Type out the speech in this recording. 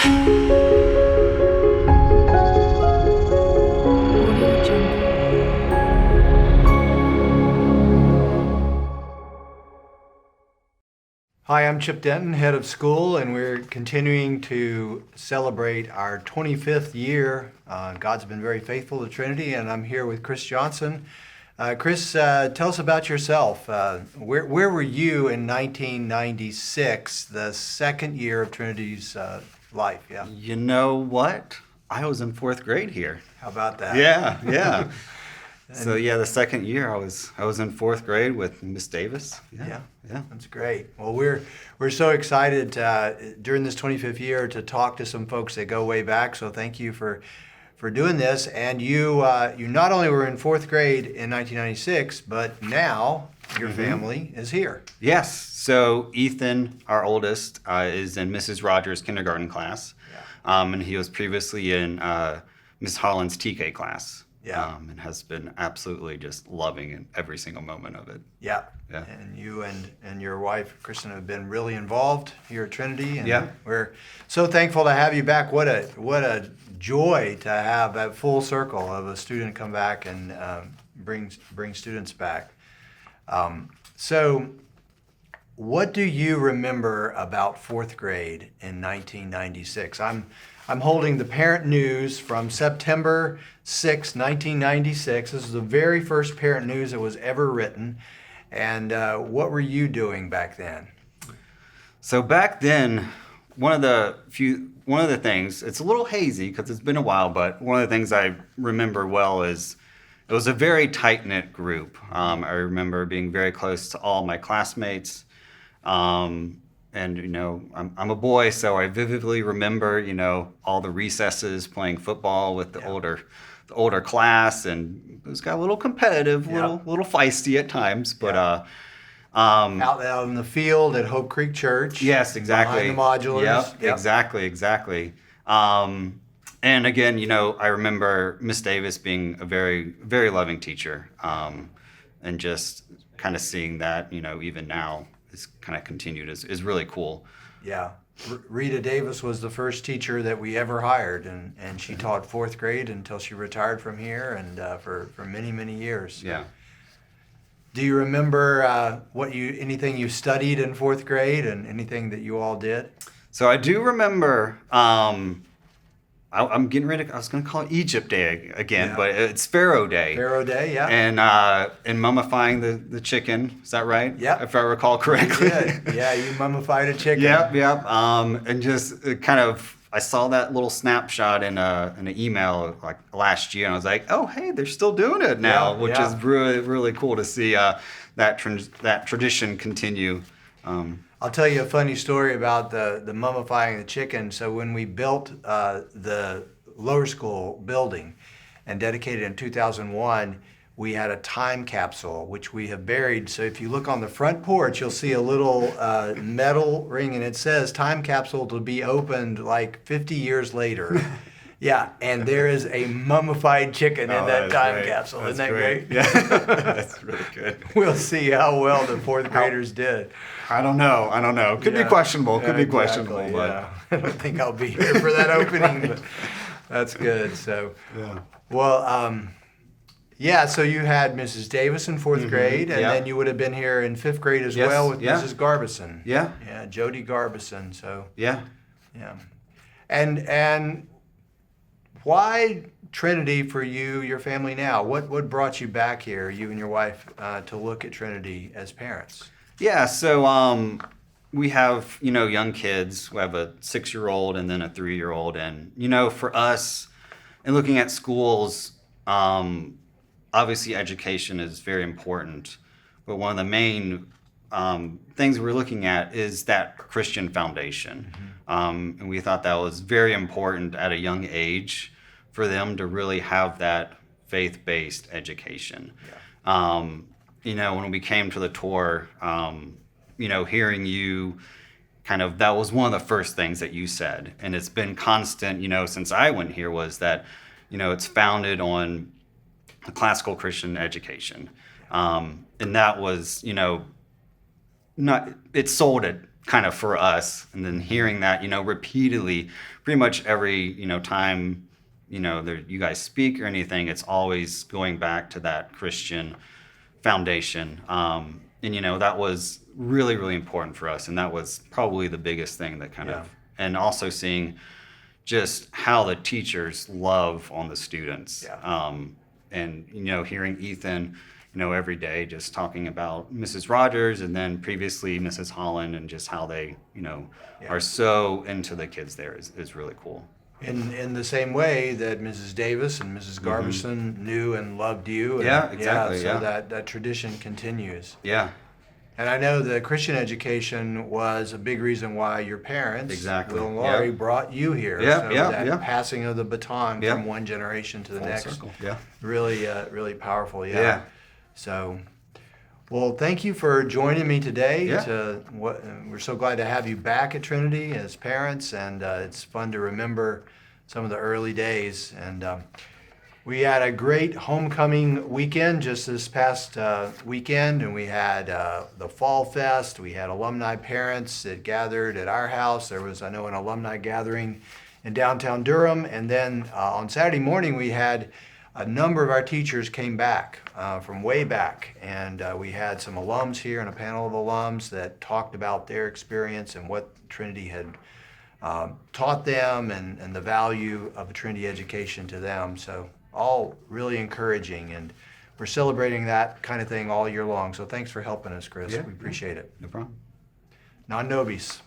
Hi, I'm Chip Denton, head of school, and we're continuing to celebrate our 25th year. God's been very faithful to Trinity, and I'm here with Chris Johnson. Chris, tell us about yourself. Where were you in 1996, the second year of Trinity's life? Yeah. You know what? I was in fourth grade here. How about that? Yeah. So the second year I was in fourth grade with Miss Davis. Yeah, that's great. Well, we're so excited during this 25th year to talk to some folks that go way back. So thank you for doing this. And you not only were in fourth grade in 1996, but now your family is here. Yes. So Ethan, our oldest, is in Mrs. Rogers' kindergarten class, and he was previously in Miss Holland's TK class. Yeah. And has been absolutely just loving every single moment of it. Yeah. And you and your wife, Kristen, have been really involved here at Trinity. And we're so thankful to have you back. What a joy to have that full circle of a student come back and bring students back. So what do you remember about fourth grade in 1996? I'm holding the Parent News from September 6, 1996. This is the very first Parent News that was ever written. And what were you doing back then? So back then, one of the things, it's a little hazy because it's been a while, but one of the things I remember well is it was a very tight-knit group. I remember being very close to all my classmates. And, I'm a boy, so I vividly remember, all the recesses playing football with the older class, and it was got a little competitive, little feisty at times, but out in the field at Hope Creek Church. Yes, exactly. Behind the modulars. Yep. Exactly. And again, I remember Miss Davis being a very, very loving teacher, and just kind of seeing that, even now. Is kind of continued is really cool. Yeah. Rita Davis was the first teacher that we ever hired, and she taught fourth grade until she retired from here, and for many, many years. Yeah. Do you remember anything you studied in fourth grade and anything that you all did? So I do remember, I'm getting ready I was going to call it Egypt Day again, but it's Pharaoh Day. Pharaoh Day, yeah. And mummifying the chicken, is that right? Yeah. If I recall correctly. Yeah, you mummified a chicken. Yep. And just kind of, I saw that little snapshot in an email like last year, and I was like, oh, hey, they're still doing it now, which is really, really cool to see that tradition continue. I'll tell you a funny story about the mummifying the chicken. So when we built the lower school building and dedicated in 2001, we had a time capsule, which we have buried. So if you look on the front porch, you'll see a little metal ring, and it says time capsule to be opened like 50 years later. Yeah, and there is a mummified chicken in that time capsule. Isn't that great? Yeah, that's really good. We'll see how well the fourth graders did. I don't know. Could be questionable. But I don't think I'll be here for that opening. But that's good. So, well, so you had Mrs. Davis in fourth grade, and then you would have been here in fifth grade as well with Mrs. Garbison. Yeah, Jody Garbison. So yeah. And why Trinity for you, your family now? What brought you back here, you and your wife, to look at Trinity as parents? Yeah, so we have, young kids. We have a 6-year-old and then a 3-year-old. And, for us, in looking at schools, obviously education is very important. But one of the main things we're looking at is that Christian foundation. And we thought that was very important at a young age for them to really have that faith-based education. When we came to the tour, hearing you that was one of the first things that you said. And it's been constant, since I went here, was that, it's founded on a classical Christian education. And that was, it sold it kind of for us. And then hearing that, repeatedly, pretty much every, time, you guys speak or anything, it's always going back to that Christian foundation. And that was really, really important for us. And that was probably the biggest thing that kind of, and also seeing just how the teachers love on the students. And, hearing Ethan, every day just talking about Mrs. Rogers and then previously Mrs. Holland and just how they, are so into the kids there is really cool. In the same way that Mrs. Davis and Mrs. Garbison knew and loved you. And, Yeah, exactly. So that tradition continues. Yeah. And I know the Christian education was a big reason why your parents, Will and Laurie, brought you here. That passing of the baton from one generation to the Full next. circle. Yeah. Really, really powerful. So, well, thank you for joining me today. We're so glad to have you back at Trinity as parents, and it's fun to remember some of the early days. And we had a great homecoming weekend just this past weekend, and we had the Fall Fest. We had alumni parents that gathered at our house. There was, I know, an alumni gathering in downtown Durham. And then on Saturday morning, we had a number of our teachers came back from way back. And we had some alums here and a panel of alums that talked about their experience and what Trinity had taught them and the value of a Trinity education to them. So all really encouraging, and we're celebrating that kind of thing all year long. So thanks for helping us, Chris. We appreciate it. No problem. Non nobis.